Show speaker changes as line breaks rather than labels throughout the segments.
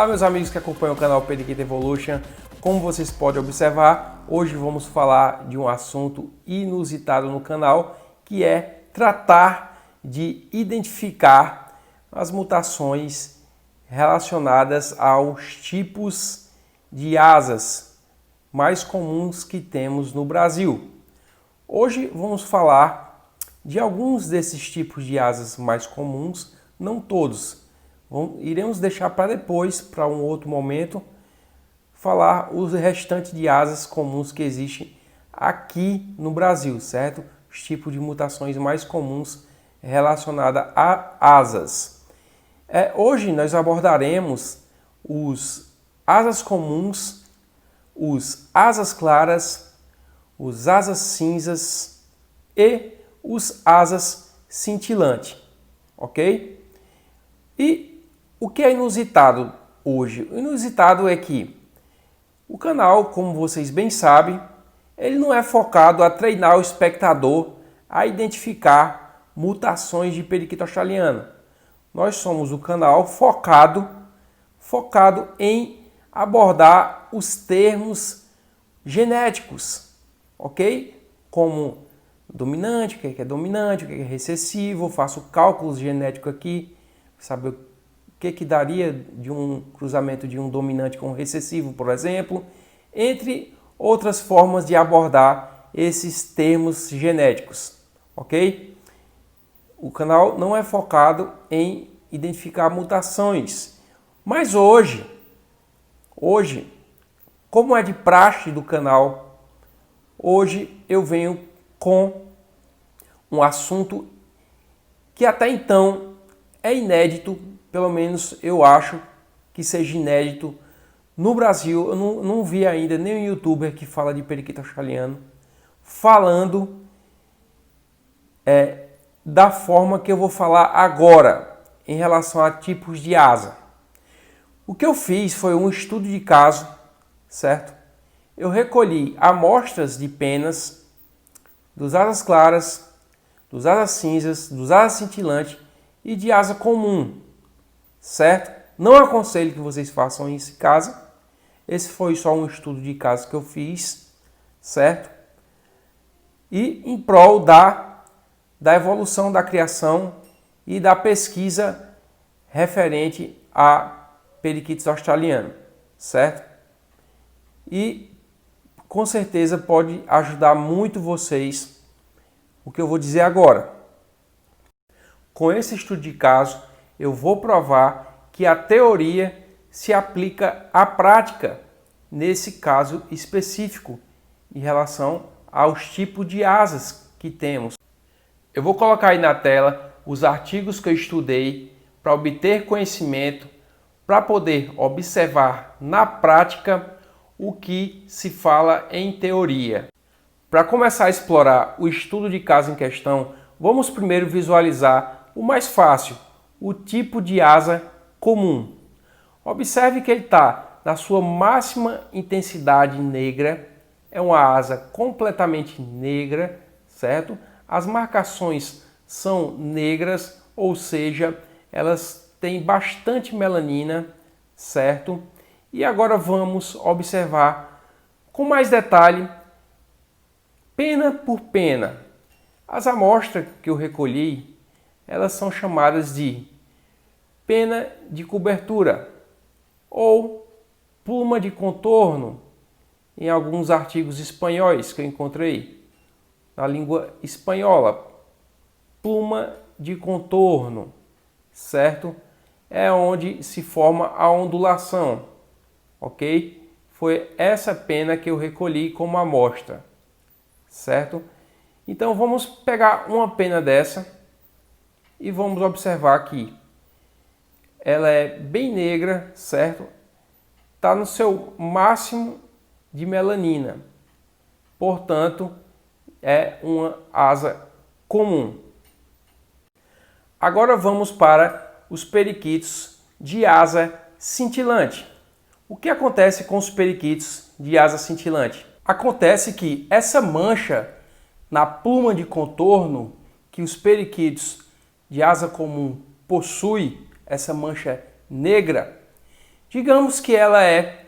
Olá meus amigos que acompanham o canal Periquito Evolution. Como vocês podem observar, hoje vamos falar de um assunto inusitado no canal, que é tratar de identificar as mutações relacionadas aos tipos de asas mais comuns que temos no Brasil. Hoje vamos falar de alguns desses tipos de asas mais comuns, não todos. Iremos deixar para depois, para um outro momento, falar os restantes de asas comuns que existem aqui no Brasil, certo? Os tipos de mutações mais comuns relacionadas a asas. Hoje nós abordaremos os asas comuns, os asas claras, os asas cinzas e os asas cintilantes, ok? E o que é inusitado hoje? O inusitado é que o canal, como vocês bem sabem, ele não é focado a treinar o espectador a identificar mutações de periquito australiano. Nós somos o canal focado em abordar os termos genéticos, ok? Como dominante, o que é dominante, o que é recessivo, eu faço cálculos genéticos aqui, saber o que daria de um cruzamento de um dominante com um recessivo, por exemplo, entre outras formas de abordar esses termos genéticos, ok? O canal não é focado em identificar mutações, mas hoje, como é de praxe do canal, hoje eu venho com um assunto que até então é inédito, pelo menos eu acho que seja inédito no Brasil. Eu não vi ainda nenhum youtuber que fala de periquito australiano falando da forma que eu vou falar agora em relação a tipos de asa. O que eu fiz foi um estudo de caso, certo? Eu recolhi amostras de penas dos asas claras, dos asas cinzas, dos asas cintilantes e de asa comum, certo? Não aconselho que vocês façam isso em casa. Esse foi só um estudo de caso que eu fiz, certo? E em prol da evolução da criação e da pesquisa referente a periquitos australianos, certo? E com certeza pode ajudar muito vocês o que eu vou dizer agora. Com esse estudo de caso, eu vou provar que a teoria se aplica à prática nesse caso específico em relação aos tipos de asas que temos. Eu vou colocar aí na tela os artigos que eu estudei para obter conhecimento, para poder observar na prática o que se fala em teoria. Para começar a explorar o estudo de caso em questão, vamos primeiro visualizar o mais fácil, o tipo de asa comum. Observe que ele está na sua máxima intensidade negra, é uma asa completamente negra, certo? As marcações são negras, ou seja, elas têm bastante melanina, certo? E agora vamos observar com mais detalhe, pena por pena. As amostras que eu recolhi, elas são chamadas de pena de cobertura ou pluma de contorno em alguns artigos espanhóis que eu encontrei na língua espanhola. Pluma de contorno, certo? É onde se forma a ondulação, ok? Foi essa pena que eu recolhi como amostra, certo? Então vamos pegar uma pena dessa e vamos observar aqui. Ela é bem negra, certo? Está no seu máximo de melanina. Portanto, é uma asa comum. Agora vamos para os periquitos de asa cintilante. O que acontece com os periquitos de asa cintilante? Acontece que essa mancha na pluma de contorno que os periquitos de asa comum possuem, essa mancha negra, Digamos que ela é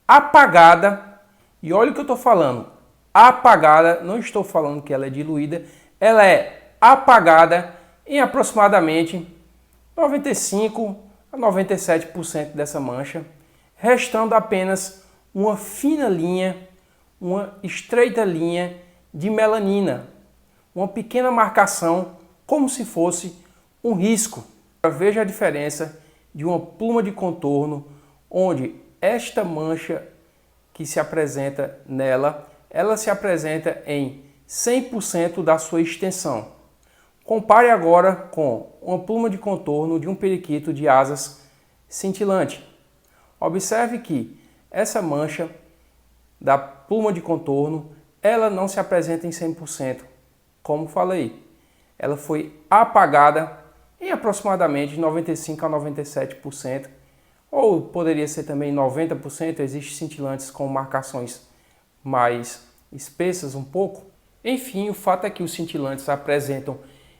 apagada, e olha o que eu estou falando, apagada, não estou falando que ela é diluída, ela é apagada em aproximadamente 95 a 97% dessa mancha, restando apenas uma fina linha, uma estreita linha de melanina, uma pequena marcação como se fosse um risco. Veja a diferença de uma pluma de contorno, onde esta mancha que se apresenta nela, ela se apresenta em 100% da sua extensão. Compare agora com uma pluma de contorno de um periquito de asas cintilante. Observe que essa mancha da pluma de contorno, ela não se apresenta em 100%. Como falei, ela foi apagada em aproximadamente 95 a 97%, ou poderia ser também 90%, existem cintilantes com marcações mais espessas um pouco. Enfim, o fato é que os cintilantes apresentam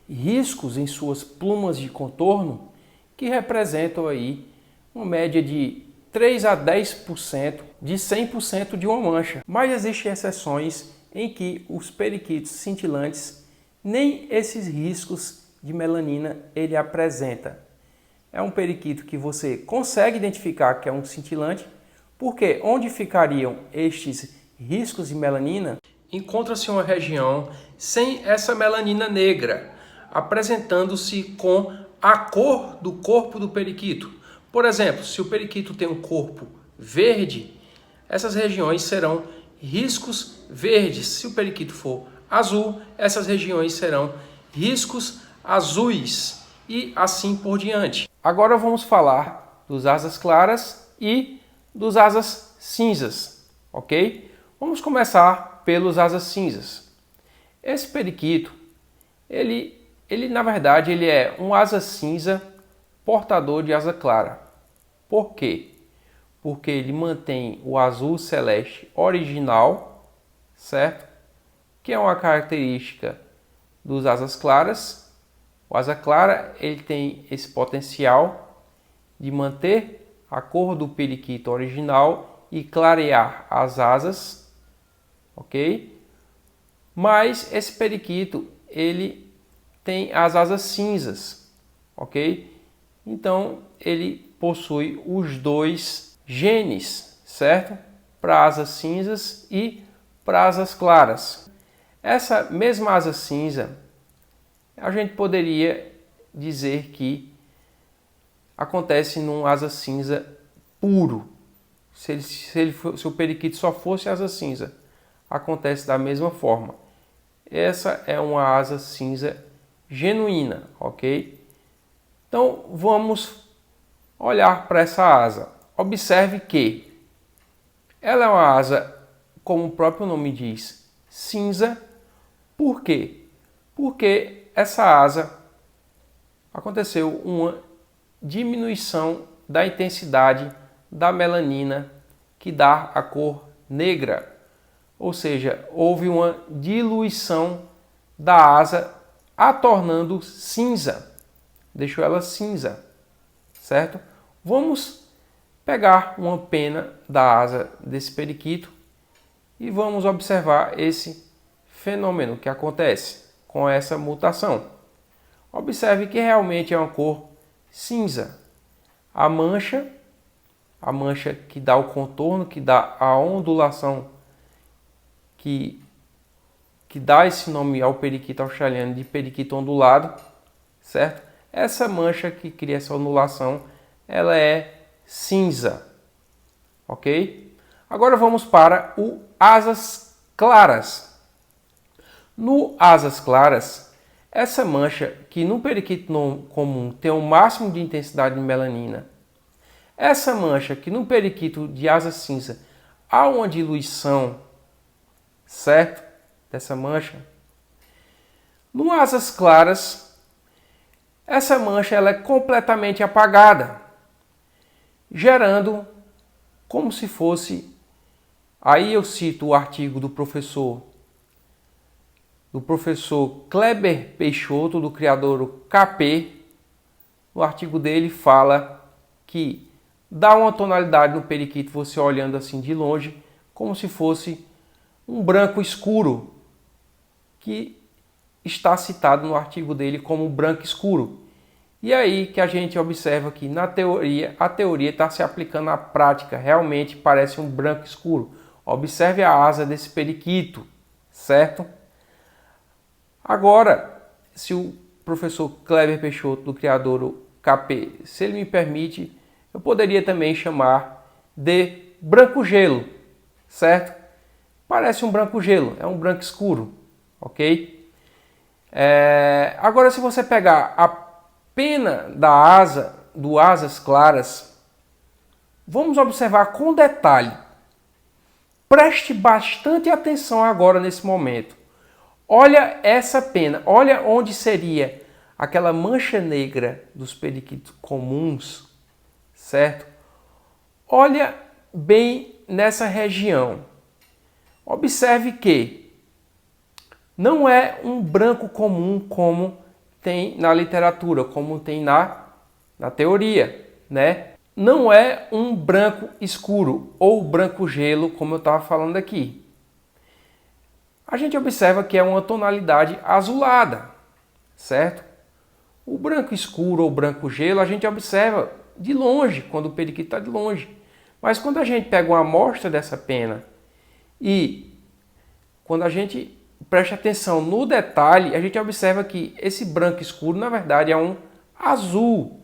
riscos em suas plumas de contorno que representam aí uma média de 3 a 10% de 100% de uma mancha. Mas existem exceções em que os periquitos cintilantes nem esses riscos de melanina ele apresenta. É um periquito que você consegue identificar que é um cintilante, porque onde ficariam estes riscos de melanina, encontra-se uma região sem essa melanina negra, apresentando-se com a cor do corpo do periquito. Por exemplo, se o periquito tem um corpo verde, essas regiões serão riscos verdes. Se o periquito for azul, essas regiões serão riscos azuis e assim por diante. Agora vamos falar dos asas claras e dos asas cinzas, ok? Vamos começar pelos asas cinzas. Esse periquito, ele na verdade ele é um asa cinza portador de asa clara. Por quê? Porque ele mantém o azul celeste original, certo? Que é uma característica dos asas claras. O asa clara ele tem esse potencial de manter a cor do periquito original e clarear as asas, ok? Mas esse periquito ele tem as asas cinzas, ok? Então ele possui os dois genes, certo? Para asas cinzas e para asas claras. Essa mesma asa cinza, a gente poderia dizer que acontece num asa cinza puro. Se o periquito só fosse asa cinza, acontece da mesma forma. Essa é uma asa cinza genuína, ok? Então vamos olhar para essa asa. Observe que ela é uma asa, como o próprio nome diz, cinza. Por quê? Porque essa asa aconteceu uma diminuição da intensidade da melanina que dá a cor negra. Ou seja, houve uma diluição da asa, a tornando cinza. Deixou ela cinza, certo? Vamos pegar uma pena da asa desse periquito e vamos observar esse fenômeno que acontece com essa mutação. Observe que realmente é uma cor cinza. A mancha que dá o contorno, que dá a ondulação, que dá esse nome ao periquito australiano de periquito ondulado, certo? Essa mancha que cria essa ondulação, ela é cinza, ok? Agora vamos para o asas claras. No asas claras, essa mancha que no periquito comum tem o máximo de intensidade de melanina, essa mancha que no periquito de asa cinza há uma diluição, certo? Dessa mancha. No asas claras, essa mancha ela é completamente apagada, gerando como se fosse, aí eu cito o artigo do professor Kleber Peixoto, do criador KP. No artigo dele fala que dá uma tonalidade no periquito, você olhando assim de longe, como se fosse um branco escuro, que está citado no artigo dele como branco escuro. E aí que a gente observa que na teoria, a teoria está se aplicando à prática, realmente parece um branco escuro. Observe a asa desse periquito, certo? Agora, se o professor Kleber Peixoto, do Criadouro KP, se ele me permite, eu poderia também chamar de branco gelo, certo? Parece um branco gelo, é um branco escuro, ok? Agora, se você pegar a pena da asa, do asas claras, vamos observar com detalhe. Preste bastante atenção agora nesse momento. Olha essa pena, olha onde seria aquela mancha negra dos periquitos comuns, certo? Olha bem nessa região. Observe que não é um branco comum como tem na literatura, como tem na teoria, né? Não é um branco escuro ou branco gelo, como eu estava falando aqui. A gente observa que é uma tonalidade azulada, certo? O branco escuro ou branco gelo a gente observa de longe, quando o periquito está de longe. Mas quando a gente pega uma amostra dessa pena e quando a gente presta atenção no detalhe, a gente observa que esse branco escuro, na verdade, é um azul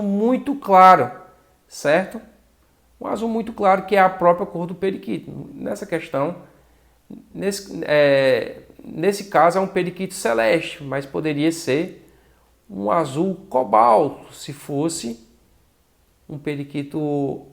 muito claro, certo? Um azul muito claro, que é a própria cor do periquito. Nessa questão, nesse caso é um periquito celeste, mas poderia ser um azul cobalto, se fosse um periquito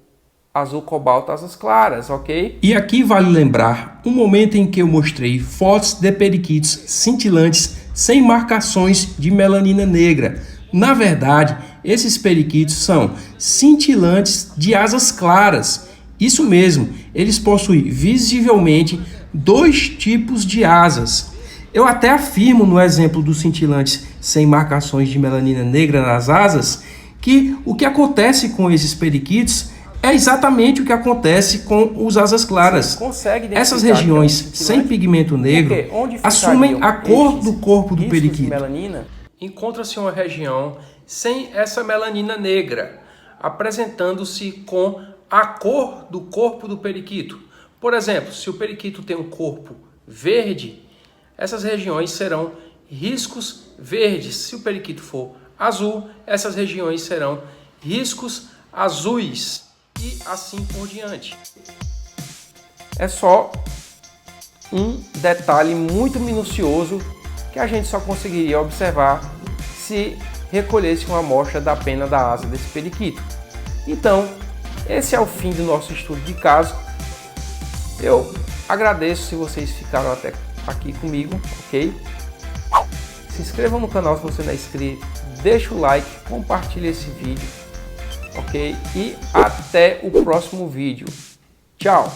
azul cobalto asas claras, ok?
E aqui vale lembrar um momento em que eu mostrei fotos de periquitos cintilantes sem marcações de melanina negra. Na verdade, esses periquitos são cintilantes de asas claras. Isso mesmo, eles possuem visivelmente dois tipos de asas. Eu até afirmo no exemplo dos cintilantes sem marcações de melanina negra nas asas que o que acontece com esses periquitos é exatamente o que acontece com os asas claras. Essas regiões sem pigmento negro assumem a cor do corpo do periquito.
Encontra-se uma região sem essa melanina negra, apresentando-se com a cor do corpo do periquito. Por exemplo, se o periquito tem um corpo verde, essas regiões serão riscos verdes. Se o periquito for azul, essas regiões serão riscos azuis. E assim por diante. É só um detalhe muito minucioso que a gente só conseguiria observar se recolhesse uma amostra da pena da asa desse periquito. Então, esse é o fim do nosso estudo de caso. Eu agradeço se vocês ficaram até aqui comigo, ok? Se inscrevam no canal se você não é inscrito, deixa o like, compartilhe esse vídeo. Ok? E até o próximo vídeo. Tchau!